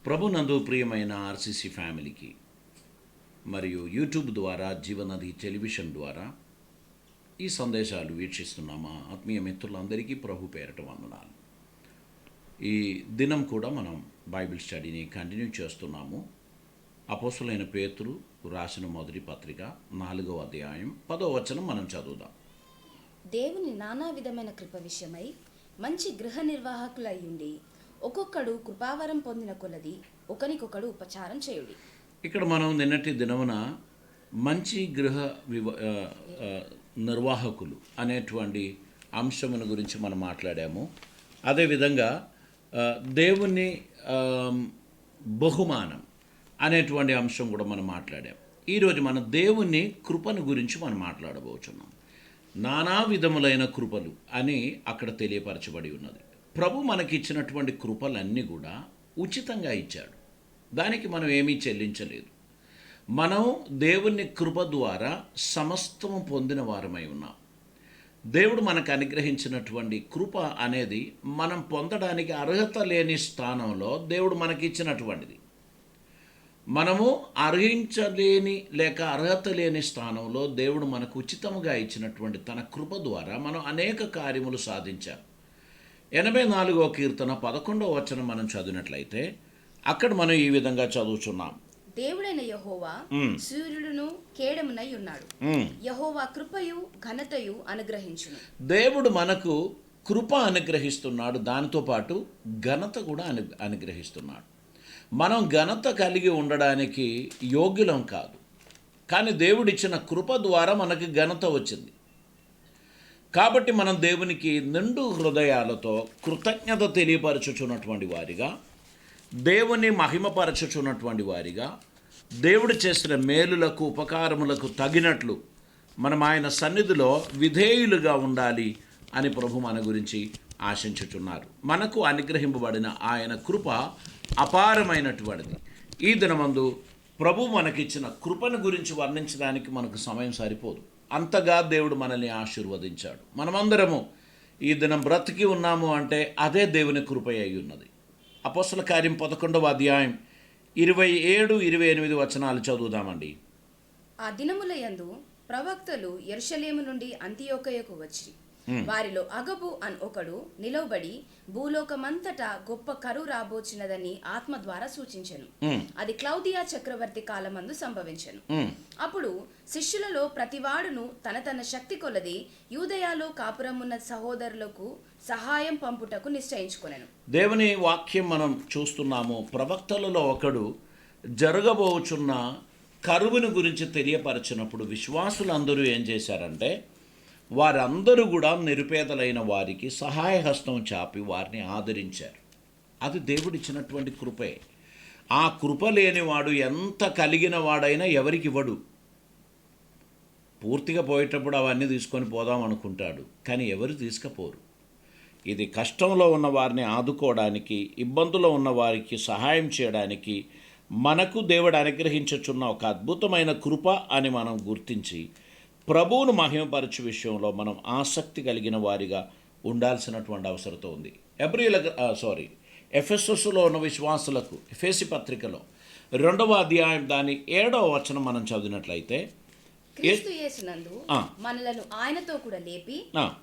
ప్రభునందు ప్రియమైన ఆర్సీసీ ఫ్యామిలీకి మరియు యూట్యూబ్ ద్వారా జీవనది టెలివిజన్ ద్వారా ఈ సందేశాలు వీక్షిస్తున్నామా ఆత్మీయ మిత్రులందరికీ ప్రభు పేరట వందనాలు. ఈ దినం కూడా మనం బైబిల్ స్టడీని కంటిన్యూ చేస్తున్నాము. అపోస్తలుడైన పేతురు రాసిన మొదటి పత్రిక 4వ అధ్యాయం 10వ వచనం మనం చదువుదాం. దేవుని నానా విధమైన కృప విషయమై మంచి గృహ నిర్వాహకులై ఉండి ఒక్కొక్కడు కృపావరం పొందిన కొలది ఒకనికొకడు ఉపచారం చేయుడి. ఇక్కడ మనం నిన్నటి దినమున మంచి గృహ నిర్వాహకులు అనేటువంటి అంశమును గురించి మనం మాట్లాడాము. అదేవిధంగా దేవుని బహుమానం అనేటువంటి అంశం కూడా మనం మాట్లాడాము. ఈరోజు మన దేవుని కృపను గురించి మనం మాట్లాడబోతున్నాం. నానా విధములైన కృపలు అని అక్కడ తెలియపరచబడి ఉన్నది. ప్రభు మనకిచ్చినటువంటి కృపలన్నీ కూడా ఉచితంగా ఇచ్చాడు. దానికి మనం ఏమీ చెల్లించలేదు. మనం దేవుని కృప ద్వారా సమస్తము పొందిన వారమై ఉన్నాం. దేవుడు మనకు అనుగ్రహించినటువంటి కృప అనేది మనం పొందడానికి అర్హత లేని స్థానంలో దేవుడు మనకిచ్చినటువంటిది. మనము అర్హించలేని లేక అర్హత లేని స్థానంలో దేవుడు మనకు ఉచితముగా ఇచ్చినటువంటి తన కృప ద్వారా మనం అనేక కార్యములు సాధించాం. 84వ కీర్తన 11వ వచనం మనం చదివినట్లయితే అక్కడ మనం ఈ విధంగా చదువుతున్నాం. దేవుడైన యెహోవా సూర్యుడును కేడమునై ఉన్నాడు. యెహోవా కృపయు ఘనతయు అనుగ్రహించును. దేవుడు మనకు కృప అనుగ్రహిస్తున్నాడు, దానితో పాటు ఘనత కూడా అనుగ్రహిస్తున్నాడు. మనం ఘనత కలిగి ఉండడానికి యోగ్యులం కాదు, కానీ దేవుడిచ్చిన కృప ద్వారా మనకి ఘనత వచ్చింది. కాబట్టి మనం దేవునికి నిండు హృదయాలతో కృతజ్ఞత తెలియపరచుచున్నటువంటి వారిగా, దేవుని మహిమపరచుచున్నటువంటి వారిగా, దేవుడు చేసిన మేలులకు ఉపకారములకు తగినట్లు మనం ఆయన సన్నిధిలో విధేయులుగా ఉండాలి అని ప్రభు మన గురించి ఆశించుచున్నారు. మనకు అనుగ్రహింపబడిన ఆయన కృప అపారమైనటువంటిది. ఈ దినమందు ప్రభు మనకిచ్చిన కృపను గురించి వర్ణించడానికి మనకు సమయం సరిపోదు. అంతగా దేవుడు మనల్ని ఆశీర్వదించాడు. మనమందరము ఈ దినం బ్రతికి ఉన్నాము అంటే అదే దేవుని కృప అయి ఉన్నది. అపోస్తల కార్యం 11వ అధ్యాయం 27-28 వచనాలు చదువుదామండి. ఆ దినముల యందు ప్రవక్తలు యెరూషలేము నుండి అంతియోకయకు వచ్చి వారిలో అగబు అని ఒకడు నిలవబడి భూలోకమంతటా గొప్ప కరువు రాబోచినదని ఆత్మ ద్వారా సూచించెను. అది క్లౌదియా చక్రవర్తి కాలమందు సంభవించెను. అప్పుడు శిష్యులలో ప్రతివాడును తన తన శక్తి కొలది యూదయాలో కాపురమున్న సహోదరులకు సహాయం పంపుటకు నిశ్చయించుకొనెను. దేవుని వాక్యం మనం చూస్తున్నాము. ప్రవక్తలలో ఒకడు జరగబోచున్న కరువును గురించి తెలియపరచినప్పుడు విశ్వాసులందరూ ఏం చేశారంటే వారందరూ కూడా నిరుపేదలైన వారికి సహాయ హస్తం చాపి వారిని ఆదరించారు. అది దేవుడిచ్చినటువంటి కృపే. ఆ కృప లేనివాడు ఎంత కలిగిన వాడైనా ఎవరికి ఇవ్వడు. పూర్తిగా పోయేటప్పుడు అవన్నీ తీసుకొని పోదాం అనుకుంటాడు, కానీ ఎవరు తీసుకుపోరు. ఇది కష్టంలో ఉన్న వారిని ఆదుకోవడానికి, ఇబ్బందులో ఉన్న వారికి సహాయం చేయడానికి మనకు దేవుడు అనుగ్రహించుచున్న ఒక అద్భుతమైన కృప అని మనం గుర్తించి ప్రభువును మహిమపరచు విషయంలో మనం ఆసక్తి కలిగిన వారిగా ఉండాల్సినటువంటి అవసరం ఉంది. ఎఫెసస్సులో ఉన్న విశ్వాసులకు ఎఫెసీ పత్రికలో 2వ అధ్యాయం దాని 7వ వచనం మనం చదివినట్లయితే క్రీస్తు యేసునందు మనలను ఆయనతో కూడా లేపి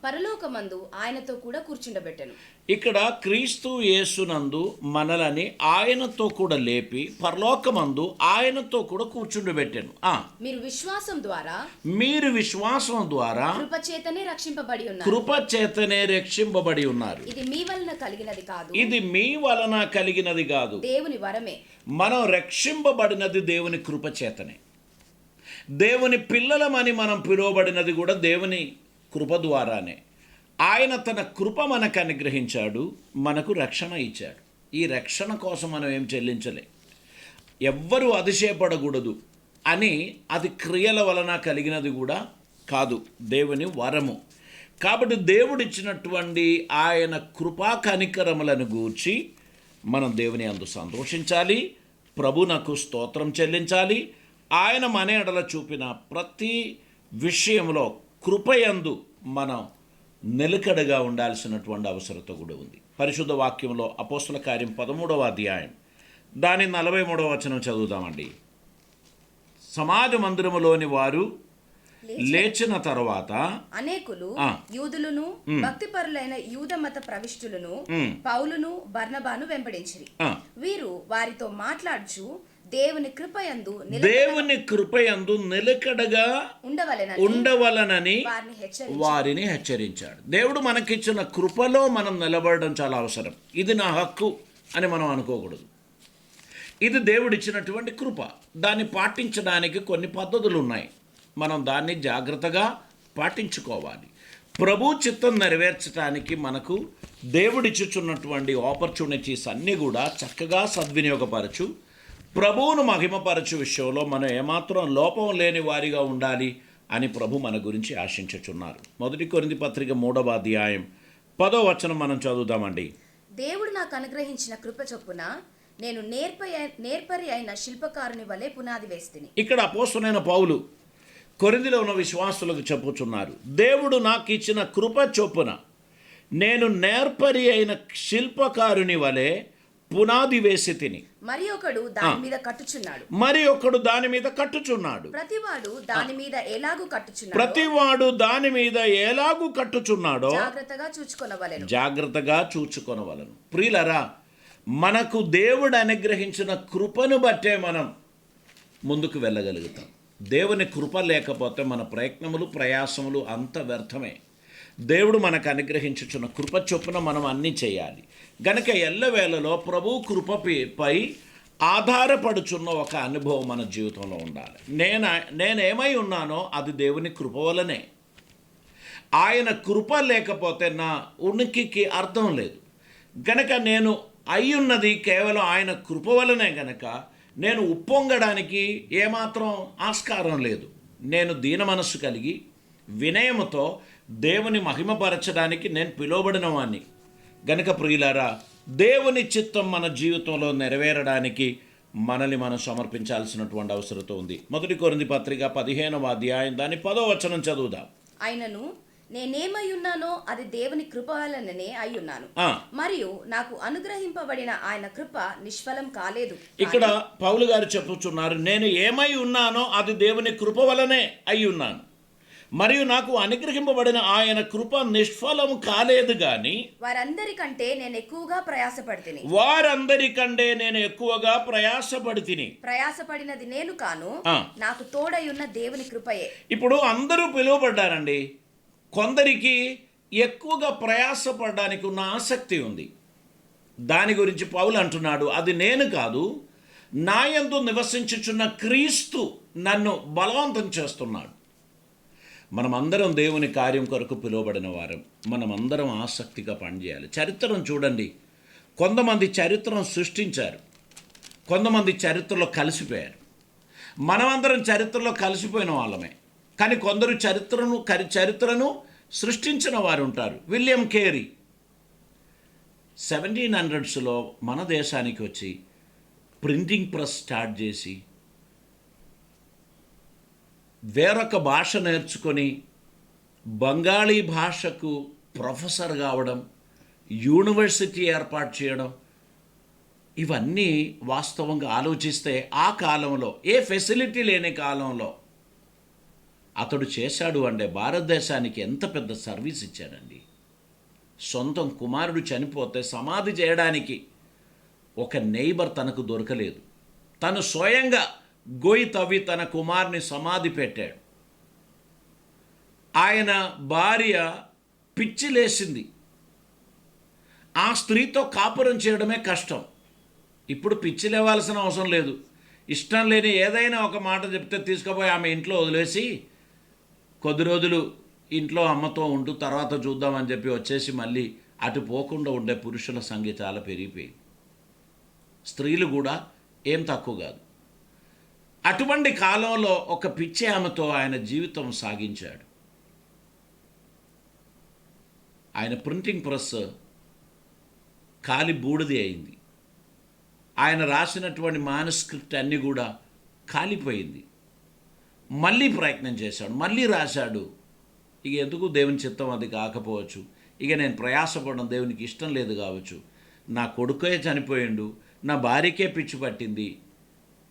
పరలోకమందు ఆయనతో కూడా కూర్చుండబెట్టెను. ఇక్కడ క్రీస్తు యేసునందు మనలని ఆయనతో కూడా లేపి పరలోకమందు ఆయనతో కూడా కూర్చుండబెట్టాను. మీరు విశ్వాసం ద్వారా కృపచేతనే రక్షింపబడి ఉన్నారు. కృపచేతనే రక్షింపబడి ఉన్నారు. ఇది మీ వలన కలిగినది కాదు, ఇది మీ వలన కలిగినది కాదు, దేవుని వరమే. మనం రక్షింపబడినది దేవుని కృపచేతనే. దేవుని పిల్లలమని మనం పిలువబడినది కూడా దేవుని కృప ద్వారానే. ఆయన తన కృప మనకు అనుగ్రహించాడు, మనకు రక్షణ ఇచ్చాడు. ఈ రక్షణ కోసం మనం ఏం చెల్లించలే. ఎవ్వరూ అతిశయపడకూడదు అని అది క్రియల వలన కలిగినది కూడా కాదు, దేవుని వరము. కాబట్టి దేవుడిచ్చినటువంటి ఆయన కృపా కనికరములను గూర్చి మనం దేవుని అందు సంతోషించాలి, ప్రభునకు స్తోత్రం చెల్లించాలి. ఆయన మన ఎడల చూపిన ప్రతి విషయంలో కృపయందు మనం నిలకడగా ఉండాల్సినటువంటి అవసరత కూడా ఉంది. పరిశుద్ధ వాక్యంలో అపోస్తల కార్యం 13వ అధ్యాయం దాని 43వ వచనం చదువుదామండి. సమాజ మందిరములోని వారు లేచిన తర్వాత అనేకులు ఆ. యూదులను భక్తిపరులైన యూద మత ప్రవిష్టులను పౌలును బర్నబాను వెంబడించిరి. ఆ, వీరు వారితో మాట్లాడుచు దేవుని కృపయందు దేవుని కృపయందు నిలకడగా ఉండవలనని వారిని హెచ్చరించాడు. దేవుడు మనకిచ్చిన కృపలో మనం నిలబడడం చాలా అవసరం. ఇది నా హక్కు అని మనం అనుకోకూడదు. ఇది దేవుడిచ్చినటువంటి కృప. దాన్ని పాటించడానికి కొన్ని పద్ధతులు ఉన్నాయి. మనం దాన్ని జాగ్రత్తగా పాటించుకోవాలి. ప్రభు చిత్తం నెరవేర్చడానికి మనకు దేవుడిచ్చుచున్నటువంటి ఆపర్చునిటీస్ అన్నీ కూడా చక్కగా సద్వినియోగపరచు, ప్రభువును మహిమపరచు విషయంలో మనం ఏమాత్రం లోపం లేని వారిగా ఉండాలి అని ప్రభు మన గురించి ఆశించుచున్నారు. 1 కొరింథీ పత్రిక 3వ అధ్యాయం 10వ వచనం మనం చదువుదామండి. దేవుడు నాకు అనుగ్రహించిన కృప చొప్పున నేను నేర్పరి అయిన శిల్పకారుని వలె పునాది వేస్తిని. ఇక్కడ అపోస్తలుడైన పౌలు కొరింథీలో ఉన్న విశ్వాసులకు చెప్పుచున్నారు, దేవుడు నాకు ఇచ్చిన కృప చొప్పున నేను నేర్పరి అయిన శిల్పకారుని వలె పునాది వేసి తిని, మరి ఒకడు దాని మీద కట్టుచున్నాడు. ప్రతివాడు దాని మీద ఎలాగు కట్టుచున్నాడో జాగ్రత్తగా చూచుకొనవలెను. ప్రియులరా, మనకు దేవుడు అనుగ్రహించిన కృపను బట్టే మనం ముందుకు వెళ్ళగలుగుతాం. దేవుని కృప లేకపోతే మన ప్రయత్నములు ప్రయాసములు అంత వ్యర్థమే. దేవుడు మనకు అనుగ్రహించుచున్న కృప చొప్పున మనం అన్నీ చేయాలి. గనక ఎల్లవేళలో ప్రభు కృపపై ఆధారపడుచున్న ఒక అనుభవం మన జీవితంలో ఉండాలి. నేనేమై ఉన్నానో అది దేవుని కృప వలనే. ఆయన కృప లేకపోతే నా ఉనికికి అర్థం లేదు. గనక నేను అయ్యున్నది కేవలం ఆయన కృప వలనే. గనక నేను ఉప్పొంగడానికి ఏమాత్రం ఆస్కారం లేదు. నేను దీన మనస్సు కలిగి వినయముతో దేవుని మహిమపరచడానికి నేను పిలువబడిన వాణ్ణి. గనక ప్రియులారా, దేవుని చిత్తం మన జీవితంలో నెరవేరడానికి మనల్ని మనం సమర్పించాల్సినటువంటి అవసరం ఉంది. 1 కొరింథీ పత్రిక 15వ అధ్యాయం దాని 10వ వచనం చదువుదాం. ఆయనను నేనేమై ఉన్నానో అది దేవుని కృప వలననే అయ్యున్నాను, మరియు నాకు అనుగ్రహింపబడిన ఆయన కృప నిష్ఫలం కాలేదు. ఇక్కడ పౌలు గారు చెప్పుచున్నారు, నేను ఏమై ఉన్నానో అది దేవుని కృప వలనే అయ్యున్నాను, మరియు నాకు అనుగ్రహింపబడిన ఆయన కృప నిష్ఫలం కాలేదు. గాని వారందరికంటే నేను ఎక్కువగా ప్రయాసపడితిని. ప్రయాసపడినది నేను కాను, నాకు తోడై ఉన్న దేవుని కృపయే. ఇప్పుడు అందరూ పిలువబడ్డారండి. కొందరికి ఎక్కువగా ప్రయాసపడడానికి ఉన్న ఆసక్తి ఉంది. దాని గురించి పౌలు అంటున్నాడు, అది నేను కాదు, నా యందు నివసించుచున్న క్రీస్తు నన్ను బలవంతం చేస్తున్నాడు. మనమందరం దేవుని కార్యం కొరకు పిలువబడిన వారం. మనమందరం ఆసక్తిగా పనిచేయాలి. చరిత్రను చూడండి. కొంతమంది చరిత్రను సృష్టించారు, కొంతమంది చరిత్రలో కలిసిపోయారు. మనమందరం చరిత్రలో కలిసిపోయిన వాళ్ళమే. కానీ కొందరు చరిత్రను సృష్టించిన వారు ఉంటారు. విలియం కేరీ 1700స్లో మన దేశానికి వచ్చి ప్రింటింగ్ ప్రెస్ స్టార్ట్ చేసి వేరొక భాష నేర్చుకొని బంగాళీ భాషకు ప్రొఫెసర్ కావడం, యూనివర్సిటీ ఏర్పాటు చేయడం, ఇవన్నీ వాస్తవంగా ఆలోచిస్తే ఆ కాలంలో ఏ ఫెసిలిటీ లేని కాలంలో అతడు చేశాడు అంటే భారతదేశానికి ఎంత పెద్ద సర్వీస్ ఇచ్చాడండి. సొంతం కుమారుడు చనిపోతే సమాధి చేయడానికి ఒక నైబర్ తనకు దొరకలేదు. తను స్వయంగా గొయ్యి తవ్వి తన కుమారుని సమాధి పెట్టాడు. ఆయన భార్య పిచ్చి లేసింది. ఆ స్త్రీతో కాపురం చేయడమే కష్టం. ఇప్పుడు పిచ్చి లేవాల్సిన అవసరం లేదు. ఇష్టం లేని ఏదైనా ఒక మాట చెప్తే తీసుకుపోయి ఆమె ఇంట్లో వదిలేసి కొద్ది రోజులు ఇంట్లో అమ్మతో ఉంటూ తర్వాత చూద్దామని చెప్పి వచ్చేసి మళ్ళీ అటు పోకుండా ఉండే పురుషుల సంఖ్య చాలా పెరిగిపోయింది. స్త్రీలు కూడా ఏం తక్కువ కాదు. అటువంటి కాలంలో ఒక పిచ్చి ఆమెతో ఆయన జీవితం సాగించాడు. ఆయన ప్రింటింగ్ ప్రెస్ కాలి బూడిది అయింది. ఆయన రాసినటువంటి మానుస్క్రిప్ట్ అన్నీ కూడా కాలిపోయింది. మళ్ళీ ప్రయత్నం చేశాడు, మళ్ళీ రాశాడు. ఇక ఎందుకు దేవుని చిత్తం అది కాకపోవచ్చు, ఇక నేను ప్రయాసపడడం దేవునికి ఇష్టం లేదు కావచ్చు, నా కొడుకే చనిపోయిండు, నా భార్యకే పిచ్చి పట్టింది,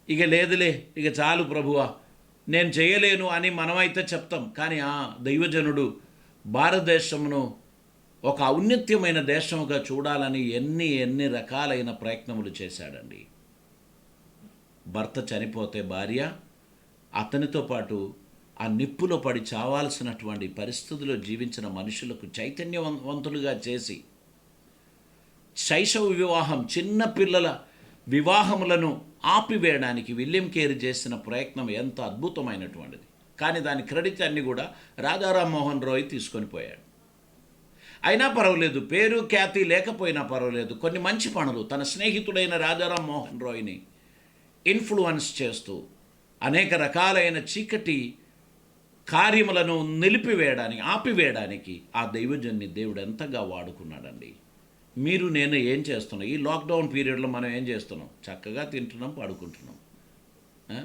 ఇక లేదులే, ఇక చాలు ప్రభువా, నేను చేయలేను అని మనమైతే చెప్తాం. కానీ ఆ దైవజనుడు భారతదేశమును ఒక ఔన్నత్యమైన దేశముగా చూడాలని ఎన్ని రకాలైన ప్రయత్నములు చేశాడండి. భర్త చనిపోతే భార్య అతనితో పాటు ఆ నిప్పులో పడి చావాల్సినటువంటి పరిస్థితుల్లో జీవించిన మనుషులకు చైతన్యవంతులుగా చేసి శైశవ వివాహం, చిన్న పిల్లల వివాహములను ఆపివేయడానికి విలియం కేరీ చేసిన ప్రయత్నం ఎంత అద్భుతమైనటువంటిది. కానీ దాని క్రెడిట్ అన్ని కూడా రాజారాం మోహన్ రాయ్ తీసుకొని పోయాడు. అయినా పర్వాలేదు, పేరు ఖ్యాతి లేకపోయినా పర్వాలేదు, కొన్ని మంచి పనులు తన స్నేహితుడైన రాజారాం మోహన్ రాయ్ని ఇన్ఫ్లుయెన్స్ చేస్తూ అనేక రకాలైన చీకటి కార్యములను ఆపివేయడానికి ఆ దైవజన్ని దేవుడు ఎంతగా వాడుకున్నాడండి. మీరు నేను ఏం చేస్తున్నాం? ఈ లాక్డౌన్ పీరియడ్లో మనం ఏం చేస్తున్నాం? చక్కగా తింటున్నాం, పడుకుంటున్నాం.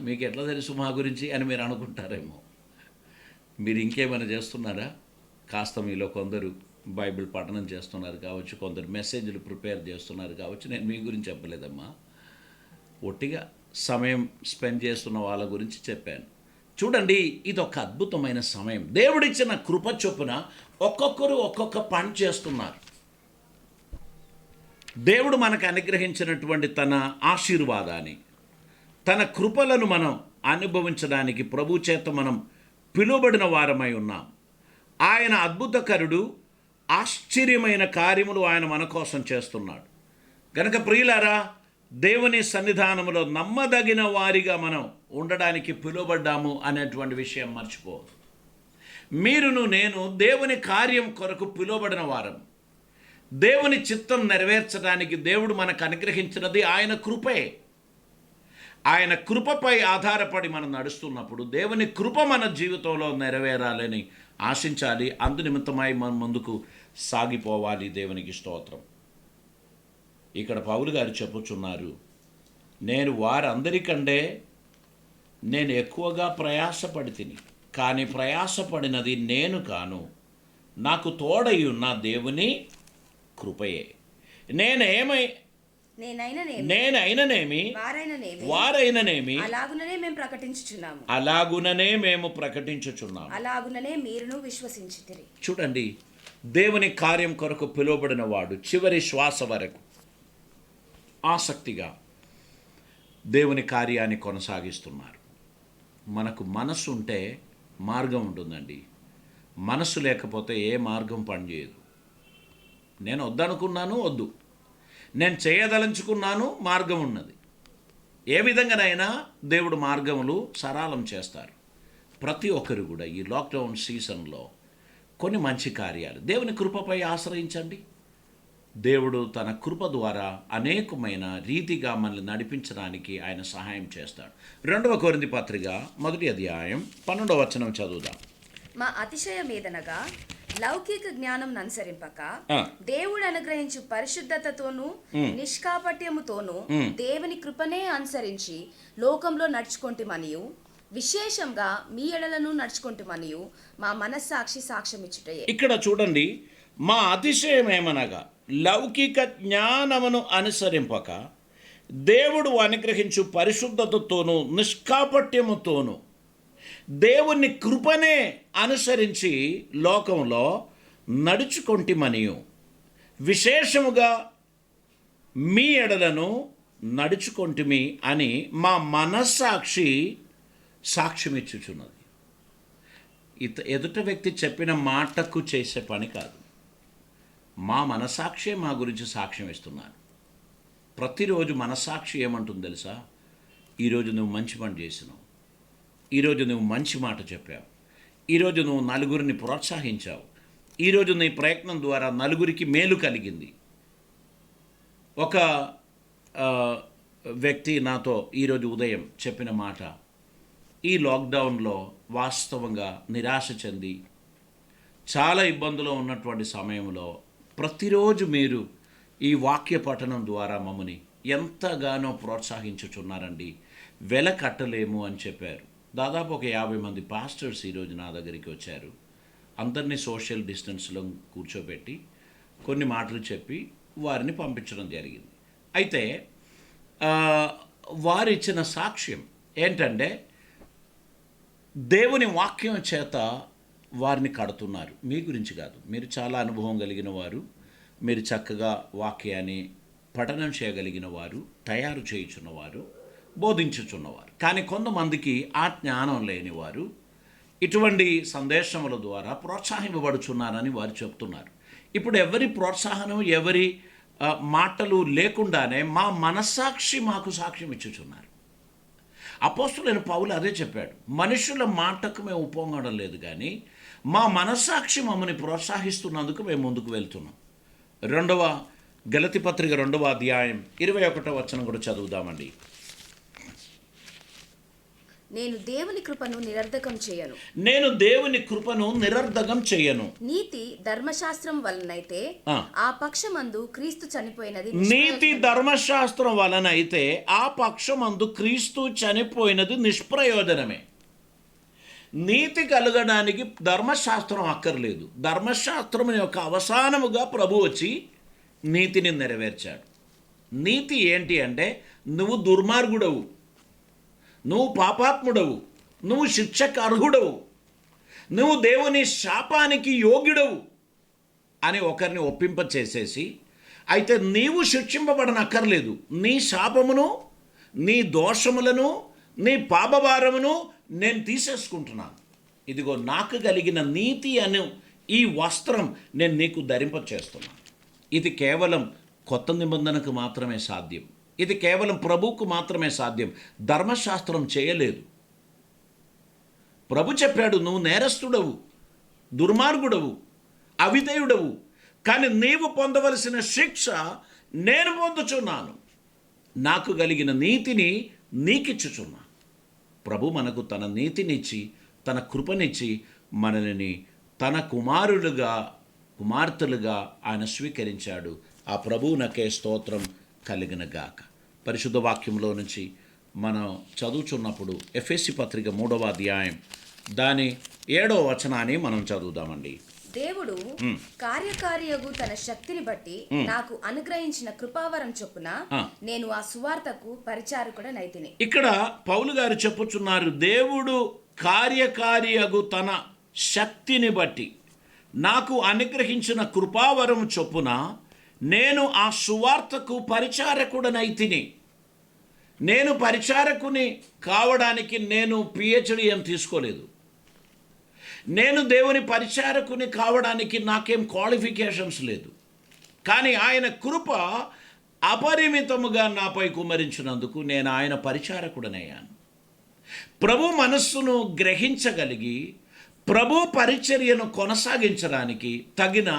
మీకు ఎట్లా తెలుసు మా గురించి అని మీరు అనుకుంటారేమో. మీరు ఇంకేమైనా చేస్తున్నారా? కాస్త మీలో కొందరు బైబిల్ పఠనం చేస్తున్నారు కావచ్చు, కొందరు మెసేజ్లు ప్రిపేర్ చేస్తున్నారు కావచ్చు. నేను మీ గురించి చెప్పలేదమ్మా, ఒట్టిగా సమయం స్పెండ్ చేస్తున్న వాళ్ళ గురించి చెప్పాను. చూడండి, ఇది ఒక అద్భుతమైన సమయం. దేవుడిచ్చిన కృప చొప్పున ఒక్కొక్కరు ఒక్కొక్క పని చేస్తున్నారు. దేవుడు మనకు అనుగ్రహించినటువంటి తన ఆశీర్వాదాన్ని, తన కృపలను మనం అనుభవించడానికి ప్రభు చేత మనం పిలువబడిన వారమై ఉన్నాం. ఆయన అద్భుతకరుడు, ఆశ్చర్యమైన కార్యములు ఆయన మన కోసం చేస్తున్నాడు. కనుక ప్రియులారా, దేవుని సన్నిధానములో నమ్మదగిన వారిగా మనం ఉండడానికి పిలువబడ్డాము అనేటువంటి విషయం మర్చిపోవద్దు. మీరును నేను దేవుని కార్యం కొరకు పిలువబడిన వారం. దేవుని చిత్తం నెరవేర్చడానికి దేవుడు మనకు అనుగ్రహించినది ఆయన కృపే. ఆయన కృపపై ఆధారపడి మనం నడుస్తున్నప్పుడు దేవుని కృప మన జీవితంలో నెరవేరాలని ఆశించాలి. అందు నిమిత్తమై మనం ముందుకు సాగిపోవాలి. దేవునికి స్తోత్రం. ఇక్కడ పౌలు గారు చెప్పుచున్నారు, నేను వారందరికంటే నేను ఎక్కువగా ప్రయాసపడి తిని, కానీ ప్రయాసపడినది నేను కాను, నాకు తోడై ఉన్న దేవుని కృపయే. నేనైననేమి వారైననేమి అలాగుననే మేము ప్రకటించుచున్నాము. అలాగుననే మీరును విశ్వసించితిరి. చూడండి, దేవుని కార్యం కొరకు పిలువబడిన వాడు చివరి శ్వాస వరకు ఆసక్తిగా దేవుని కార్యాన్ని కొనసాగిస్తున్నారు. మనకు మనస్సు ఉంటే మార్గం ఉంటుందండి. మనస్సు లేకపోతే ఏ మార్గం పనిచేయదు. నేను వద్దనుకున్నాను, వద్దు. నేను చేయదలంచుకున్నాను, మార్గం ఉన్నది. ఏ విధంగానైనా దేవుడు మార్గములు సరళం చేస్తారు. ప్రతి ఒక్కరు కూడా ఈ లాక్డౌన్ సీజన్లో కొన్ని మంచి కార్యాలు, దేవుని కృపపై ఆశ్రయించండి. దేవుడు తన కృప ద్వారా అనేకమైన రీతిగా మనల్ని నడిపించడానికి ఆయన సహాయం చేస్తాడు. 2 కొరింథీ పత్రిక 1వ అధ్యాయం 12వ వచనం చదువుదాం. మా అతిశయమేదనగా లౌకిక జ్ఞానం అనుసరింపక దేవుడు అనుగ్రహించు పరిశుద్ధతతోనూ నిష్కాపట్యముతోనూ దేవుని కృపనే అనుసరించి లోకంలో నడుచుకొంటిమనియు విశేషంగా మీ ఎడలను నడుచుకొంటిమనియు మా మనస్సాక్షి సాక్ష్యమిచ్చుటయే. ఇక్కడ చూడండి, మా అతిశయం ఏమనగా లౌకిక జ్ఞానమును అనుసరింపక దేవుడు అనుగ్రహించు పరిశుద్ధతతోనూ నిష్కాపట్యముతోనూ దేవుని కృపనే అనుసరించి లోకంలో నడుచుకొంటిమనియు విశేషముగా మీ ఎడలను నడుచుకొంటిమి అని మా మనస్సాక్షి సాక్ష్యమిచ్చుచున్నది. ఎదుట వ్యక్తి చెప్పిన మాటకు చేసే పని కాదు. మా మనస్సాక్షి మా గురించి సాక్ష్యం ఇస్తున్నారు. ప్రతిరోజు మనస్సాక్షి ఏమంటుంది తెలుసా? ఈరోజు నువ్వు మంచి పని చేసినావు, ఈరోజు నువ్వు మంచి మాట చెప్పావు, ఈరోజు నువ్వు నలుగురిని ప్రోత్సహించావు, ఈరోజు నీ ప్రయత్నం ద్వారా నలుగురికి మేలు కలిగింది. ఒక వ్యక్తి నాతో ఈరోజు ఉదయం చెప్పిన మాట, ఈ లాక్డౌన్లో వాస్తవంగా నిరాశ చెంది చాలా ఇబ్బందులో ఉన్నటువంటి సమయంలో ప్రతిరోజు మీరు ఈ వాక్య పఠనం ద్వారా మమ్మల్ని ఎంతగానో ప్రోత్సహించుచున్నారండి, వెల కట్టలేము అని చెప్పారు. దాదాపు ఒక 50 మంది పాస్టర్స్ ఈరోజు నా దగ్గరికి వచ్చారు. అందరినీ సోషల్ డిస్టెన్స్లో కూర్చోబెట్టి కొన్ని మాటలు చెప్పి వారిని పంపించడం జరిగింది. అయితే ఆ, వారిచ్చిన సాక్ష్యం ఏంటంటే దేవుని వాక్యం చేత వారిని కడుతున్నారు. మీ గురించి కాదు, మీరు చాలా అనుభవం కలిగిన వారు, మీరు చక్కగా వాక్యాన్ని పఠనం చేయగలిగిన వారు, తయారు చేయుచున్నవారు, బోధించుచున్నవారు. కానీ కొంతమందికి ఆ జ్ఞానం లేనివారు ఇటువంటి సందేశముల ద్వారా ప్రోత్సహింపబడుచున్నారని వారు చెప్తున్నారు. ఇప్పుడు ఎవరి ప్రోత్సాహనం, ఎవరి మాటలు లేకుండానే మా మనస్సాక్షి మాకు సాక్ష్యం ఇచ్చుచున్నారు. అపోస్తులైన పౌలు అదే చెప్పాడు, మనుషుల మాటకు మేము ఉపొంగడం లేదు, కానీ మా మనస్సాక్షి మమ్మల్ని ప్రోత్సహిస్తున్నందుకు మేము ముందుకు వెళ్తున్నాం. గలతీ పత్రిక 2వ అధ్యాయం 21వ వచనం కూడా చదువుదామండి. నేను దేవుని కృపను నిరర్ధకం చేయను. నీతి ధర్మశాస్త్రం వలనైతే ఆ పక్షమందు క్రీస్తు చనిపోయినది నిష్ప్రయోజనమే. నీతి కలగడానికి ధర్మశాస్త్రం అక్కర్లేదు. ధర్మశాస్త్రం యొక్క అవసానముగా ప్రభు వచ్చి నీతిని నెరవేర్చాడు. నీతి ఏంటి అంటే, నువ్వు దుర్మార్గుడవు, నువ్వు పాపాత్ముడవు, నువ్వు శిక్షకు అర్హుడవు, నువ్వు దేవుని శాపానికి యోగ్యుడవు అని ఒకరిని ఒప్పింపచేసేసి, అయితే నీవు శిక్షింపబడనక్కర్లేదు, నీ శాపమును, నీ దోషములను, నీ పాపభారమును నేను తీసేసుకుంటున్నాను. ఇదిగో నాకు కలిగిన నీతి అను ఈ వస్త్రం నేను నీకు ధరింపచేస్తున్నాను. ఇది కేవలం కొత్త నిబంధనకు మాత్రమే సాధ్యం. ఇది కేవలం ప్రభువుకు మాత్రమే సాధ్యం. ధర్మశాస్త్రం చేయలేదు. ప్రభు చెప్పాడు, నువ్వు నేరస్తుడవు, దుర్మార్గుడవు, అవిధేయుడవు, కానీ నీవు పొందవలసిన శిక్ష నేను పొందుచున్నాను. నాకు కలిగిన నీతిని నీకిచ్చుచున్నాను. ప్రభు మనకు తన నీతినిచ్చి, తన కృపనిచ్చి, మనల్ని తన కుమార్తెలుగా ఆయన స్వీకరించాడు. ఆ ప్రభువునకే స్తోత్రం కలిగిన గాక. పరిశుద్ధ వాక్యంలో నుంచి మనం చదువుచున్నప్పుడు ఎఫెసీ పత్రిక 3వ అధ్యాయం దాని 7వ వచనాన్ని మనం చదువుదామండి. దేవుడు కార్యకారియగు తన శక్తిని బట్టి నాకు అనుగ్రహించిన కృపావరం చొప్పున నేను ఆ సువార్తకు పరిచారకుడనైతిని. ఇక్కడ పౌలు గారు చెప్పుచున్నారు, దేవుడు కార్యకారియగు తన శక్తిని బట్టి నాకు అనుగ్రహించిన కృపావరం చొప్పున నేను ఆ సువార్తకు పరిచారకుడనైతిని. నేను పరిచారకుని కావడానికి నేను పిహెచ్డి ఏం తీసుకోలేదు. నేను దేవుని పరిచారకుని కావడానికి నాకేం క్వాలిఫికేషన్స్ లేదు. కానీ ఆయన కృప అపరిమితముగా నాపై కుమ్మరించినందుకు నేను ఆయన పరిచారకుడనయ్యాను. ప్రభు మనస్సును గ్రహించగలిగి ప్రభు పరిచర్యను కొనసాగించడానికి తగిన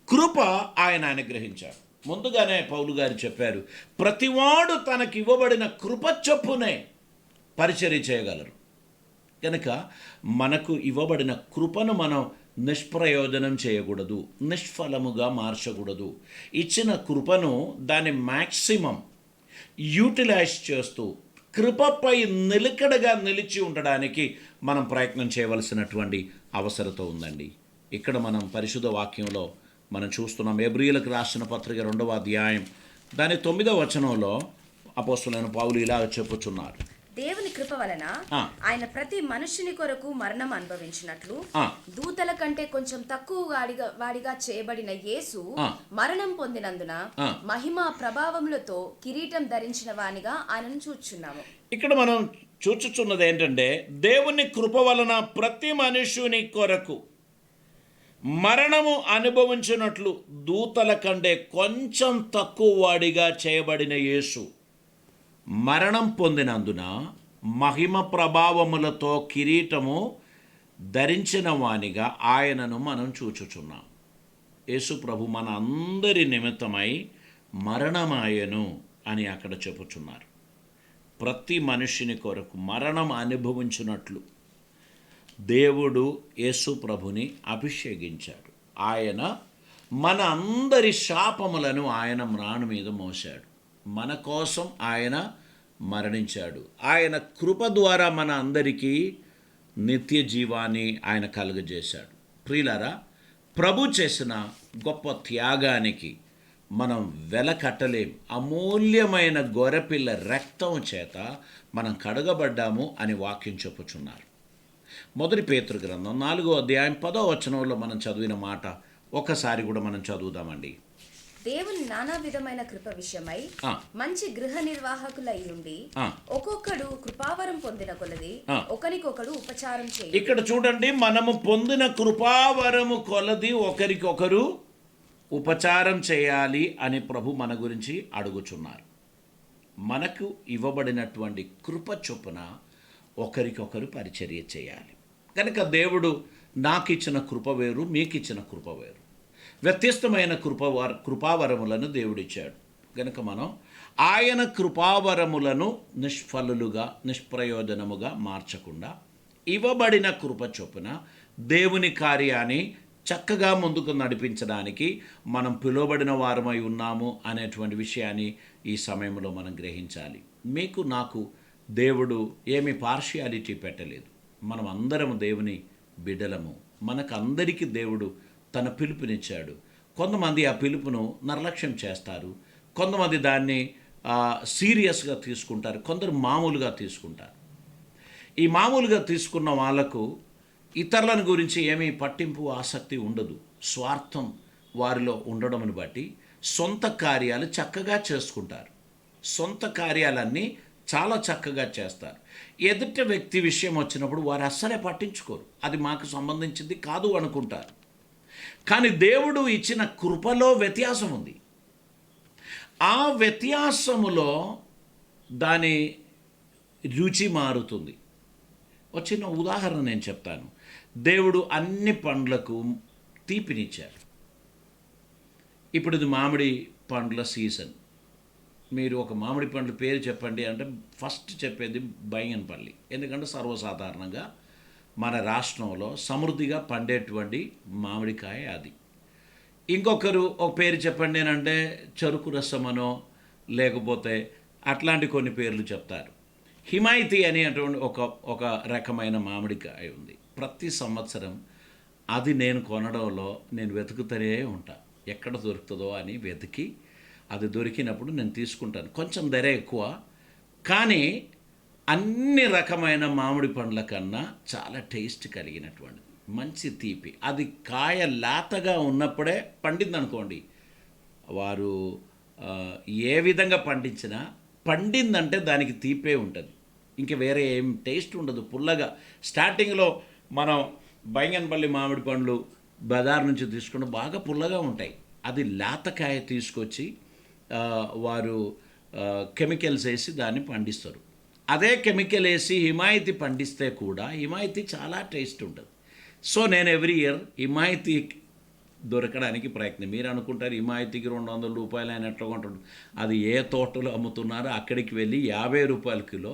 కృప ఆయన అనుగ్రహించాడు. ముందుగానే పౌలు గారు చెప్పారు, ప్రతివాడు తనకి ఇవ్వబడిన కృప చొప్పునే పరిచర్య చేయగలరు. కనుక మనకు ఇవ్వబడిన కృపను మనం నిష్ప్రయోజనం చేయకూడదు, నిష్ఫలముగా మార్చకూడదు. ఇచ్చిన కృపను దాని మ్యాక్సిమం యూటిలైజ్ చేస్తూ కృపపై నిలకడగా నిలిచి ఉండడానికి మనం ప్రయత్నం చేయవలసినటువంటి అవసరత ఉందండి. ఇక్కడ మనం పరిశుద్ధ వాక్యంలో మనం చూస్తున్నాం. హెబ్రీయులకు రాసిన పత్రిక 2వ అధ్యాయం దాని 9వ వచనంలో అపోస్తలుడైన పౌలు ఇలా చెప్పుచున్నారు, దేవుని కృప వలన ఆయన ప్రతి మనుష్యుని కొరకు మరణం అనుభవించినట్లు దూతల కంటే కొంచెం తక్కువ వాడిగా చేయబడిన యేసు మరణం పొందినందున మహిమ ప్రభావములతో కిరీటం ధరించిన వానిగా ఆయనను చూచుచున్నాము. ఇక్కడ మనం చూచుచున్నది ఏంటంటే, దేవుని కృప వలన ప్రతి మనుష్యుని కొరకు మరణము అనుభవించినట్లు దూతల కంటే కొంచెం తక్కువ వాడిగా చేయబడిన యేసు మరణం పొందినందున మహిమ ప్రభావములతో కిరీటము ధరించిన వానిగా ఆయనను మనం చూచుచున్నాం. యేసు ప్రభు మన అందరి నిమిత్తమై మరణమాయను అని అక్కడ చెప్పుచున్నారు. ప్రతి మనుష్యుని కొరకు మరణం అనుభవించినట్లు దేవుడు యేసు ప్రభుని అభిషేకించాడు. ఆయన మన అందరి శాపములను ఆయన మ్రాను మీద మోశాడు. మన కోసం ఆయన మరణించాడు. ఆయన కృప ద్వారా మన అందరికీ నిత్య జీవాన్ని ఆయన కలుగజేశాడు. ప్రియులారా, ప్రభు చేసిన గొప్ప త్యాగానికి మనం వెల కట్టలేం. అమూల్యమైన గొర్రెపిల్ల రక్తం చేత మనం కడగబడ్డాము అని వాక్యం చెప్పుచున్నారు. మొదటి పేతురు గ్రంథం 4వ అధ్యాయం 10వ వచనంలో మనం చదివిన మాట ఒకసారి కూడా మనం చదువుదామండి. దేవుని నానా విధమైన కృప విషయమై మంచి గృహ నిర్వాహకులై ఉండి ఒక్కొక్కడు కృపావరం పొందిన కొలది ఒకరికొకడు ఉపచారం చేయి. ఇక్కడ చూడండి, మనము పొందిన కృపావరము కొలది ఒకరికొకరు ఉపచారం చేయాలి అని ప్రభు మన గురించి అడుగుచున్నారు. మనకు ఇవ్వబడినటువంటి కృప చొప్పున ఒకరికొకరు పరిచర్య చేయాలి. కనుక దేవుడు నాకు ఇచ్చిన కృప వేరు, మీకు ఇచ్చిన కృప వేరు. వ్యత్యస్తమైన కృపావరములను దేవుడిచ్చాడు. కనుక మనం ఆయన కృపావరములను నిష్ఫలులుగా నిష్ప్రయోజనముగా మార్చకుండా ఇవ్వబడిన కృప చొప్పున దేవుని కార్యాన్ని చక్కగా ముందుకు నడిపించడానికి మనం పిలువబడిన వారమై ఉన్నాము అనేటువంటి విషయాన్ని ఈ సమయంలో మనం గ్రహించాలి. మీకు నాకు దేవుడు ఏమి పార్షియాలిటీ పెట్టలేదు. మనం అందరం దేవుని బిడ్డలము. మనకు అందరికీ దేవుడు తన పిలుపునిచ్చాడు. కొంతమంది ఆ పిలుపును నిర్లక్ష్యం చేస్తారు, కొంతమంది దాన్ని సీరియస్గా తీసుకుంటారు, కొందరు మామూలుగా తీసుకుంటారు. ఈ మామూలుగా తీసుకున్న వాళ్లకు ఇతరులను గురించి ఏమీ పట్టింపు ఆసక్తి ఉండదు. స్వార్థం వారిలో ఉండడంను బట్టి సొంత కార్యాలు చక్కగా చేసుకుంటారు. సొంత కార్యాలన్నీ చాలా చక్కగా చేస్తారు. ఎదుటి వ్యక్తి విషయం వచ్చినప్పుడు వారు అస్సలే పట్టించుకోరు. అది మాకు సంబంధించింది కాదు అనుకుంటారు. కానీ దేవుడు ఇచ్చిన కృపలో వ్యత్యాసం ఉంది. ఆ వ్యత్యాసములో దాని రుచి మారుతుంది. ఒక చిన్న ఉదాహరణ నేను చెప్తాను. దేవుడు అన్ని పండ్లకు తీపినిచ్చాడు. ఇప్పుడు ఇది మామిడి పండ్ల సీజన్. మీరు ఒక మామిడి పండ్ల పేరు చెప్పండి అంటే ఫస్ట్ చెప్పేది బైంగన్పల్లి. ఎందుకంటే సర్వసాధారణంగా మన రాష్ట్రంలో సమృద్ధిగా పండేటువంటి మామిడికాయ అది. ఇంకొకరు ఒక పేరు చెప్పండి అంటే చెరుకు రసమనో లేకపోతే అట్లాంటి కొన్ని పేర్లు చెప్తారు. హిమాయతీ అనేటువంటి ఒక రకమైన మామిడికాయ ఉంది. ప్రతి సంవత్సరం అది నేను కొనడంలో నేను వెతుకుతూనే ఉంటా, ఎక్కడ దొరుకుతుందో అని వెతికి అది దొరికినప్పుడు నేను తీసుకుంటాను. కొంచెం ధర ఎక్కువ, కానీ అన్ని రకమైన మామిడి పండ్ల కన్నా చాలా టేస్ట్ కలిగినటువంటిది, మంచి తీపి. అది కాయ లేతగా ఉన్నప్పుడే పండిందనుకోండి, వారు ఏ విధంగా పండించినా పండిందంటే దానికి తీపే ఉంటుంది, ఇంక వేరే ఏం టేస్ట్ ఉండదు. పుల్లగా స్టార్టింగ్లో మనం బైంగన్పల్లి మామిడి పండ్లు బజార్ నుంచి తీసుకుంటే బాగా పుల్లగా ఉంటాయి. అది లేతకాయ తీసుకొచ్చి వారు కెమికల్స్ వేసి దాన్ని పండిస్తారు. అదే కెమికల్ వేసి హిమాయతీ పండిస్తే కూడా హిమాయతీ చాలా టేస్ట్ ఉంటుంది. సో నేను ఎవ్రీ ఇయర్ హిమాయతీ దొరకడానికి ప్రయత్నం. మీరు అనుకుంటారు హిమాయతీకి 200 రూపాయలు అయినట్లు ఉంటుంది. అది ఏ తోటలో అమ్ముతున్నారో అక్కడికి వెళ్ళి 50 రూపాయల కిలో,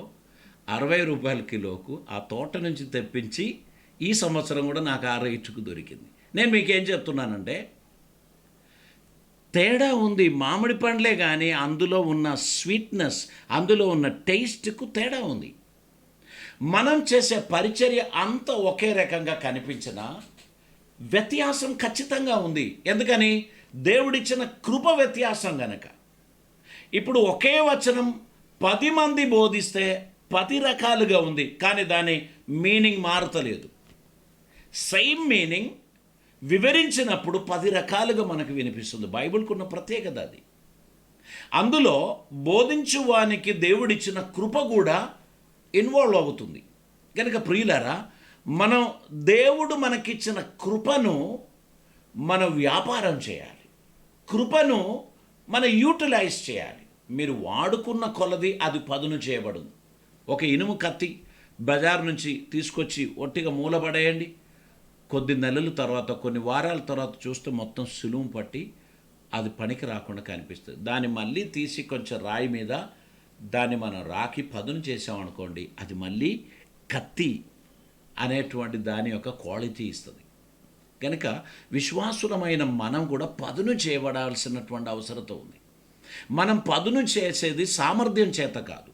60 రూపాయల కిలోకు ఆ తోట నుంచి తెప్పించి ఈ సంవత్సరం కూడా నాకు ఆ రేటుకు దొరికింది. నేను మీకేం చెప్తున్నానంటే తేడా ఉంది. మామిడి పండ్లే కానీ అందులో ఉన్న స్వీట్నెస్, అందులో ఉన్న టేస్ట్కు తేడా ఉంది. మనం చేసే పరిచర్య అంతా ఒకే రకంగా కనిపించినా వ్యత్యాసం ఖచ్చితంగా ఉంది. ఎందుకని? దేవుడిచ్చిన కృప వ్యత్యాసం గనక. ఇప్పుడు ఒకే వచనం 10 మంది బోధిస్తే 10 రకాలుగా ఉంది, కానీ దాని మీనింగ్ మారుతలేదు. సేమ్ మీనింగ్ వివరించినప్పుడు 10 రకాలుగా మనకు వినిపిస్తుంది. బైబిల్కు ఉన్న ప్రత్యేకత అది. అందులో బోధించువానికి దేవుడిచ్చిన కృప కూడా ఇన్వాల్వ్ అవుతుంది. కనుక ప్రియులారా, మనం దేవుడు మనకిచ్చిన కృపను మనం వ్యాపారం చేయాలి, కృపను మనం యూటిలైజ్ చేయాలి. మీరు వాడుకున్న కొలది అది పదును చేయబడును. ఒక ఇనుము కత్తి బజార్ నుంచి తీసుకొచ్చి ఒట్టిగా మూలపడేయండి, కొద్ది నెలల తర్వాత, కొన్ని వారాల తర్వాత చూస్తే మొత్తం సులువు పట్టి అది పనికి రాకుండా కనిపిస్తుంది. దాన్ని మళ్ళీ తీసి కొంచెం రాయి మీద దాన్ని మనం రాకి పదును చేసామనుకోండి, అది మళ్ళీ కత్తి అనేటువంటి దాని యొక్క క్వాలిటీ ఇస్తుంది. కనుక విశ్వాసులమైన మనం కూడా పదును చేయబడాల్సినటువంటి అవసరత ఉంది. మనం పదును చేసేది సామర్థ్యం చేత కాదు,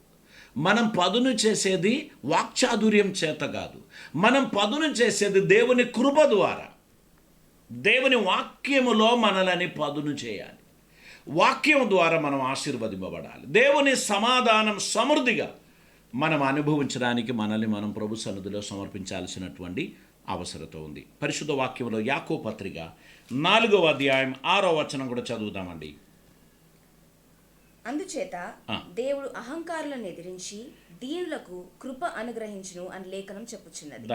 మనం పదును చేసేది వాక్చాతుర్యం చేత కాదు, మనం పదును చేసేది దేవుని కృప ద్వారా. దేవుని వాక్యములో మనలని పదును చేయాలి. వాక్యం ద్వారా మనం ఆశీర్వదింపబడాలి. దేవుని సమాధానం సమృద్ధిగా మనం అనుభవించడానికి మనల్ని మనం ప్రభు సన్నిధిలో సమర్పించాల్సినటువంటి అవసరత ఉంది. పరిశుద్ధ వాక్యంలో యాకోబు పత్రిక 4వ అధ్యాయం 6వ వచనం కూడా చదువుదామండి. అందుచేత దేవుడు అహంకారులను ఎదిరించి దీనులకు కృప అనుగ్రహించును అని లేఖనం చెప్పుచున్నది.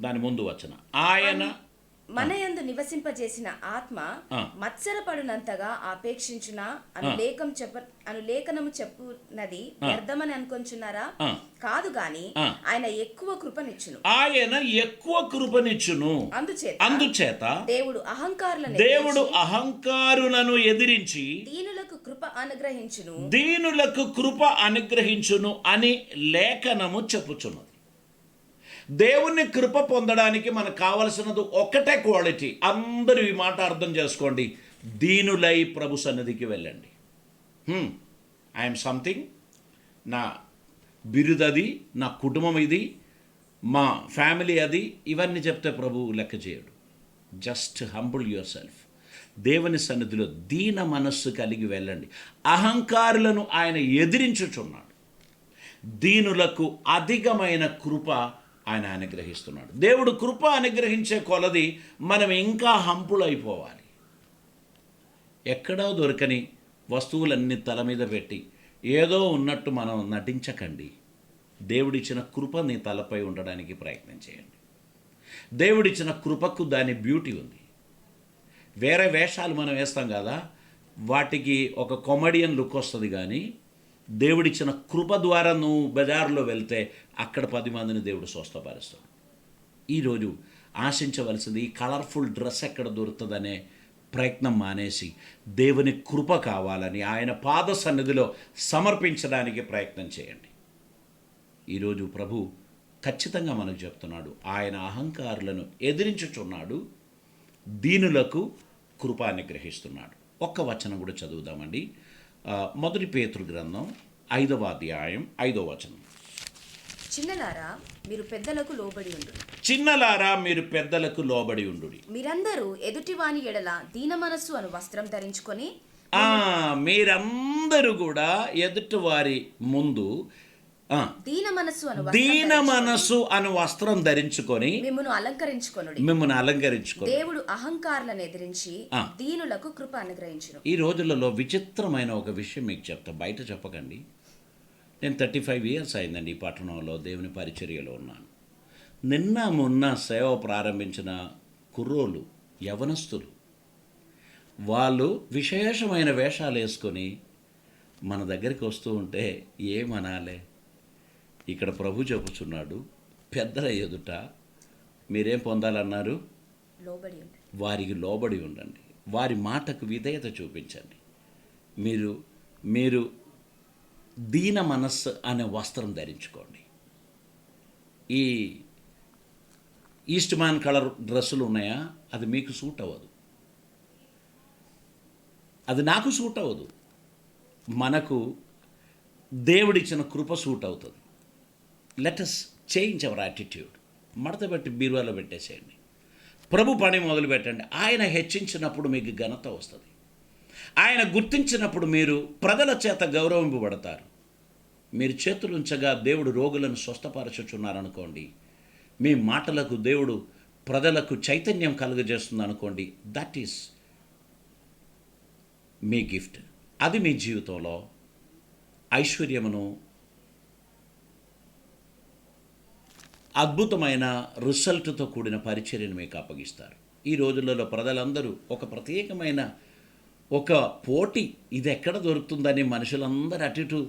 దాని ముందు వచనం, ఆయన మన యందు నివసింపజేసిన ఆత్మ మత్సరపడునంతగా ఆపేక్షించునా అను లేఖనము చెప్పున్నది వ్యర్థమని అనుకొంచున్నారా? కాదు గాని ఆయన ఎక్కువ కృపనిచ్చును. అందుచేత దేవుడు అహంకారులను ఎదిరించి దీనులకు కృప అనుగ్రహించును అని లేఖనము చెప్పుచున్నది. దేవుని కృప పొందడానికి మనకు కావలసినది ఒకటే క్వాలిటీ. అందరూ ఈ మాట అర్థం చేసుకోండి. దీనులై ప్రభు సన్నిధికి వెళ్ళండి. ఐఎమ్ సంథింగ్, నా బిరుదది, నా కుటుంబం ఇది, మా ఫ్యామిలీ అది, ఇవన్నీ చెప్తే ప్రభు లెక్క చేయడు. Just humble your self. దేవుని సన్నిధిలో దీన మనస్సు కలిగి వెళ్ళండి. అహంకారులను ఆయన ఎదిరించుచున్నాడు. దీనులకు అధికమైన కృప ఆయన అనుగ్రహిస్తున్నాడు. దేవుడు కృప అనుగ్రహించే కొలది మనం ఇంకా హంపులైపోవాలి. ఎక్కడో దొరకని వస్తువులన్నీ తల మీద పెట్టి ఏదో ఉన్నట్టు మనం నటించకండి. దేవుడిచ్చిన కృప నీ తలపై ఉండడానికి ప్రయత్నం చేయండి. దేవుడిచ్చిన కృపకు దాని బ్యూటీ ఉంది. వేరే వేషాలు మనం వేస్తాం కదా, వాటికి ఒక కామెడియన్ లుక్ వస్తుంది. కానీ దేవుడిచ్చిన కృప ద్వారా నువ్వు బజారులో వెళ్తే అక్కడ 10 మందిని దేవుడు స్వస్థపరుస్తాడు. ఈరోజు ఆశించవలసింది ఈ కలర్ఫుల్ డ్రెస్ ఎక్కడ దొరుకుతుందనే ప్రయత్నం మానేసి దేవుని కృప కావాలని ఆయన పాద సన్నిధిలో సమర్పించడానికి ప్రయత్నం చేయండి. ఈరోజు ప్రభు ఖచ్చితంగా మనకు చెప్తున్నాడు, ఆయన అహంకారులను ఎదిరించుచున్నాడు, దీనులకు కృప అనుగ్రహిస్తున్నాడు. ఒక్క వచనం కూడా చదువుదామండి. 1 పేతురు గ్రంథం 5వ అధ్యాయం 5వ వచనం. చిన్నలారా మీరు పెద్దలకు లోబడి ఉండుడి. మీరందరూ ఎదుటివాని ఎడల దీన మనస్సు అను వస్త్రం ధరించుకొని, మీరందరూ కూడా ఎదుటివారి ముందు దీన మనస్సు అను వస్త్రం ధరించుకొని మిమ్మును అలంకరించుకొని దేవుడు అహంకారులను ఎదిరించి దీనులకు కృప అనుగ్రహించును. ఈ రోజులలో విచిత్రమైన ఒక విషయం మీకు చెప్తా, బయట చెప్పకండి. నేను 35 ఇయర్స్ అయిందండి ఈ పట్టణంలో దేవుని పరిచర్యలో ఉన్నాను. నిన్న మొన్న సేవ ప్రారంభించిన కుర్రోళ్ళు, యవనస్తులు, వాళ్ళు విశేషమైన వేషాలు వేసుకొని మన దగ్గరికి వస్తూ ఉంటే ఏమనాలే? ఇక్కడ ప్రభు చెప్పుచున్నాడు, పెద్దల ఎదుట మీరేం పొందాలన్నారు? వారికి లోబడి ఉండండి. వారి మాటకు విధేయత చూపించండి. మీరు దీన మనస్సు అనే వస్త్రం ధరించుకోండి. ఈ ఈస్ట్ మ్యాన్ కలర్ డ్రెస్సులు ఉన్నాయా, అది మీకు సూట్ అవ్వదు, అది నాకు సూట్ అవ్వదు. మనకు దేవుడిచ్చిన కృప సూట్ అవుతుంది. Let us change our attitude. మడత పెట్టి బీరువాలో పెట్టేసేయండి. ప్రభు పని మొదలు పెట్టండి. ఆయన హెచ్చించినప్పుడు మీకు ఘనత వస్తుంది. ఆయన గుర్తించినప్పుడు మీరు ప్రజల చేత గౌరవింపబడతారు. మీరు చేతులు ఉంచగా దేవుడు రోగులను స్వస్థపరచుచున్నారనుకోండి, మీ మాటలకు దేవుడు ప్రజలకు చైతన్యం కలుగజేస్తుంది అనుకోండి, దట్ ఈస్ మీ గిఫ్ట్. అది మీ జీవితంలో ఐశ్వర్యమును, అద్భుతమైన రిజల్ట్తో కూడిన పరిచర్యను మీకు అప్పగిస్తారు. ఈ రోజులలో ప్రజలందరూ ఒక ప్రత్యేకమైన ఒక పోటీ, ఇది ఎక్కడ దొరుకుతుందని మనుషులందరూ అటు ఇటు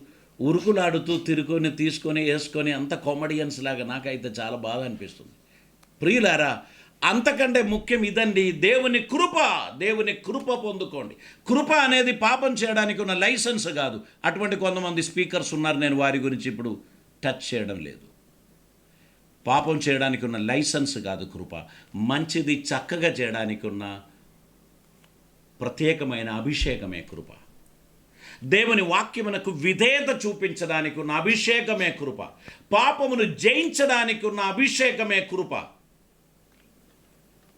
ఉరుకులాడుతూ తిరుకొని తీసుకొని వేసుకొని అంత కామెడియన్స్ లాగా నాకైతే చాలా బాగా అనిపిస్తుంది. ప్రియులారా, అంతకంటే ముఖ్యం ఇదండి, దేవుని కృప పొందుకోండి. కృప అనేది పాపం చేయడానికి ఉన్న లైసెన్స్ కాదు. అటువంటి కొంతమంది స్పీకర్స్ ఉన్నారు, నేను వారి గురించి ఇప్పుడు టచ్ చేయడం లేదు. పాపం చేయడానికి ఉన్న లైసెన్స్ కాదు కృప. మంచిది చక్కగా చేయడానికి ఉన్న ప్రత్యేకమైన అభిషేకమే కృప. దేవుని వాక్యమునకు విధేయత చూపించడానికి ఉన్న అభిషేకమే కృప. పాపమును జయించడానికి ఉన్న అభిషేకమే కృప.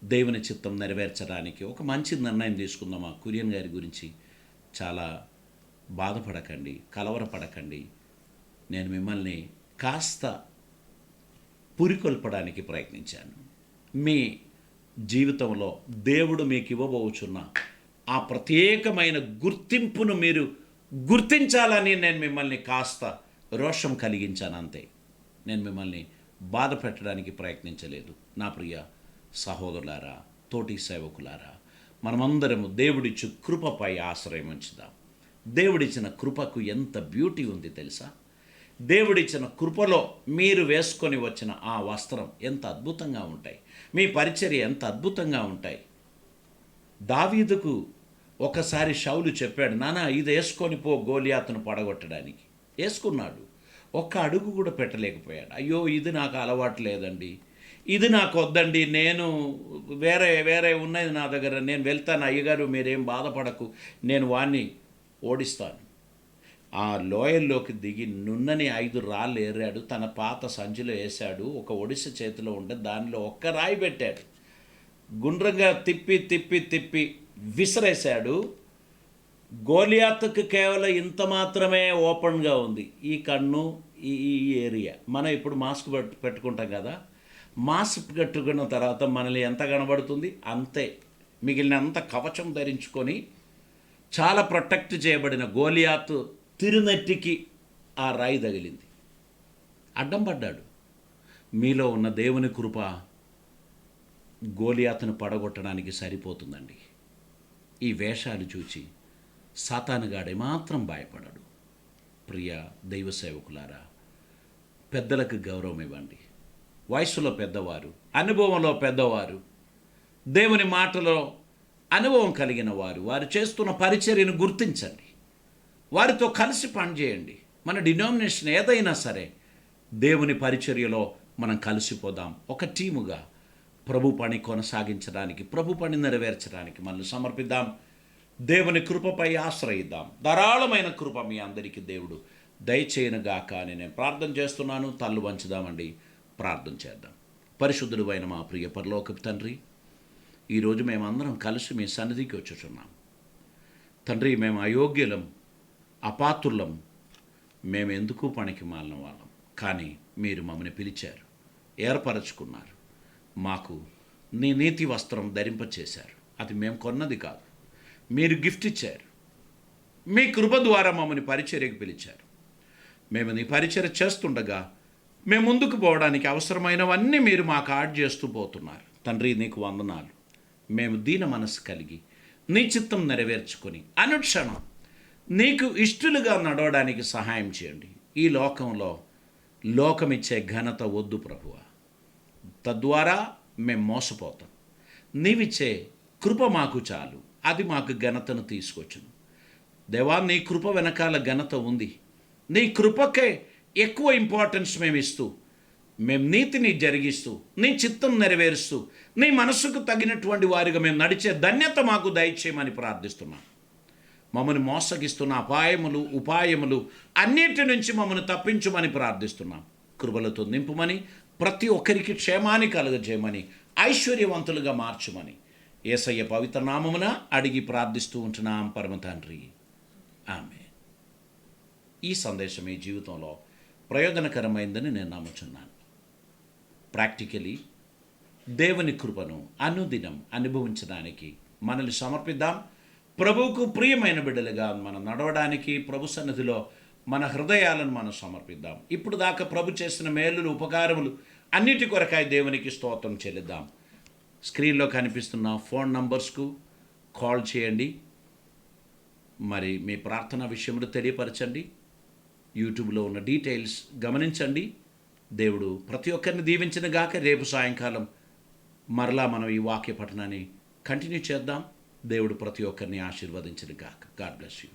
దేవుని చిత్తం నెరవేర్చడానికి ఒక మంచి నిర్ణయం తీసుకుందామా? కురియన్ గారి గురించి చాలా బాధపడకండి, కలవరపడకండి. నేను మిమ్మల్ని కాస్త పురికొల్పడానికి ప్రయత్నించాను. మీ జీవితంలో దేవుడు మీకు ఇవ్వబోచున్న ఆ ప్రత్యేకమైన గుర్తింపును మీరు గుర్తించాలని నేను మిమ్మల్ని కాస్త రోషం కలిగించాను అంతే. నేను మిమ్మల్ని బాధ పెట్టడానికి ప్రయత్నించలేదు. నా ప్రియ సహోదరులారా, తోటి సేవకులారా, మనమందరము దేవుడిచ్చు కృపపై ఆశ్రయం ఉంచుదాం. దేవుడిచ్చిన కృపకు ఎంత బ్యూటీ ఉంది తెలుసా? దేవుడిచ్చిన కృపలో మీరు వేసుకొని వచ్చిన ఆ వస్త్రం ఎంత అద్భుతంగా ఉంటాయి, మీ పరిచర్య ఎంత అద్భుతంగా ఉంటాయి. దావీదుకు ఒకసారి షౌలు చెప్పాడు, నానా ఇది వేసుకొని పో గోలియాతును పడగొట్టడానికి. వేసుకున్నాడు, ఒక్క అడుగు కూడా పెట్టలేకపోయాడు. అయ్యో ఇది నాకు అలవాటు లేదండి, ఇది నాకు వద్దండి, నేను వేరే ఉన్నది నా దగ్గర, నేను వెళ్తాను అయ్యగారు, మీరేం బాధపడకు, నేను వాణ్ణి ఓడిస్తాను. ఆ లోయల్లోకి దిగి నున్నని 5 రాళ్ళు ఏరాడు, తన పాత సంచిలో వేశాడు. ఒక ఒడిసె చేతిలో ఉంటే దానిలో ఒక్క రాయి పెట్టాడు, గుండ్రంగా తిప్పి విసిరేశాడు. గోలియాతుకు కేవలం ఇంత మాత్రమే ఓపెన్గా ఉంది, ఈ కన్ను, ఈ ఏరియా. మనం ఇప్పుడు మాస్క్ పెట్టుకుంటాం కదా, మాస్క్ పెట్టుకున్న తర్వాత మనల్ని ఎంత కనబడుతుంది అంతే. మిగిలినంత కవచం ధరించుకొని చాలా ప్రొటెక్ట్ చేయబడిన గోలియాతు తిరునెట్టికి ఆ రాయి తగిలింది, అడ్డం పడ్డాడు. మీలో ఉన్న దేవుని కృప గోలియాతును పడగొట్టడానికి సరిపోతుందండి. ఈ వేషాలు చూచి సాతానుగాడే మాత్రం భయపడడు. ప్రియ దైవ సేవకులారా, పెద్దలకు గౌరవం ఇవ్వండి. వయసులో పెద్దవారు, అనుభవంలో పెద్దవారు, దేవుని మాటలో అనుభవం కలిగిన వారు, వారు చేస్తున్న పరిచర్యను గుర్తించండి, వారితో కలిసి పనిచేయండి. మన డినామినేషన్ ఏదైనా సరే దేవుని పరిచర్యలో మనం కలిసిపోదాం. ఒక టీముగా ప్రభు పని కొనసాగించడానికి, ప్రభు పని నెరవేర్చడానికి మనల్ని సమర్పిద్దాం. దేవుని కృపపై ఆశ్రయిద్దాం. ధారాళమైన కృప మీ అందరికీ దేవుడు దయచేయనుగాక అని నేను ప్రార్థన చేస్తున్నాను. తల్లు వంచుదామండి, ప్రార్థన చేద్దాం. పరిశుద్ధుడు అయిన మా ప్రియ పరలోకపు తండ్రి, ఈరోజు మేమందరం కలిసి మీ సన్నిధికి వచ్చుచున్నాం. తండ్రి, మేము అయోగ్యులం, అపాత్రులం, మేము ఎందుకు పనికి మాలిన వాళ్ళం, కానీ మీరు మమ్మల్ని పిలిచారు, ఏర్పరచుకున్నారు, మాకు నీ నీతి వస్త్రం ధరింపచేశారు. అది మేము కొన్నది కాదు, మీరు గిఫ్ట్ ఇచ్చారు. మీ కృప ద్వారా మమ్మల్ని పరిచర్యకు పిలిచారు. మేము నీ పరిచర్య చేస్తుండగా మేము ముందుకు పోవడానికి అవసరమైనవన్నీ మీరు మాకు యాడ్ చేస్తూ పోతున్నారు. తండ్రి, నీకు వందనాలు. మేము దీన మనసు కలిగి నీ చిత్తం నెరవేర్చుకొని అనుక్షణం నీకు ఇష్టలుగా నడవడానికి సహాయం చేయండి. ఈ లోకంలో లోకమిచ్చే ఘనత వద్దు ప్రభువా, తద్వారా మేము మోసపోతాం. నీవిచ్చే కృప మాకు చాలు, అది మాకు ఘనతను తీసుకొచ్చును. దేవా, నీ కృప వెనకాల ఘనత ఉంది. నీ కృపకే ఎక్కువ ఇంపార్టెన్స్ మేము ఇస్తూ, మేము నీతిని జరిగిస్తూ, నీ చిత్తం నెరవేరుస్తూ, నీ మనస్సుకు తగినటువంటి వారిగా మేము నడిచే ధన్యత మాకు దయచేయమని ప్రార్థిస్తున్నాం. మమ్మల్ని మోసగిస్తున్న అపాయములు, ఉపాయములు అన్నిటి నుంచి మమ్మల్ని తప్పించమని ప్రార్థిస్తున్నాం. కృపలతో నింపుమని, ప్రతి ఒక్కరికి క్షేమాన్ని కలుగజేయమని, ఐశ్వర్యవంతులుగా మార్చుమని యేసయ్య పవిత్ర నామమున అడిగి ప్రార్థిస్తూ ఉంటున్నాం పరమ తండ్రి, ఆమేన్. ఈ సందేశం మీ జీవితంలో ప్రయోజనకరమైందని నేను నమ్ముచున్నాను. ప్రాక్టికలీ దేవుని కృపను అనుదినం అనుభవించడానికి మనల్ని సమర్పిద్దాం. ప్రభువుకు ప్రియమైన బిడ్డలుగా మనం నడవడానికి ప్రభు సన్నిధిలో మన హృదయాలను మనం సమర్పిద్దాం. ఇప్పుడు దాకా ప్రభు చేసిన మేలులు, ఉపకారములు అన్నిటి కొరకాయ దేవునికి స్తోత్రం చెల్లిద్దాం. స్క్రీన్లో కనిపిస్తున్న ఫోన్ నంబర్స్కు కాల్ చేయండి. మరి మీ ప్రార్థన విషయంలో తెలియపరచండి. యూట్యూబ్లో ఉన్న డీటెయిల్స్ గమనించండి. దేవుడు ప్రతి ఒక్కరిని దీవించిన గాక. రేపు సాయంకాలం మరలా మనం ఈ వాక్య పఠనాన్ని కంటిన్యూ చేద్దాం. దేవుడు ప్రతి ఒక్కరిని ఆశీర్వదించిన గాక. God bless you.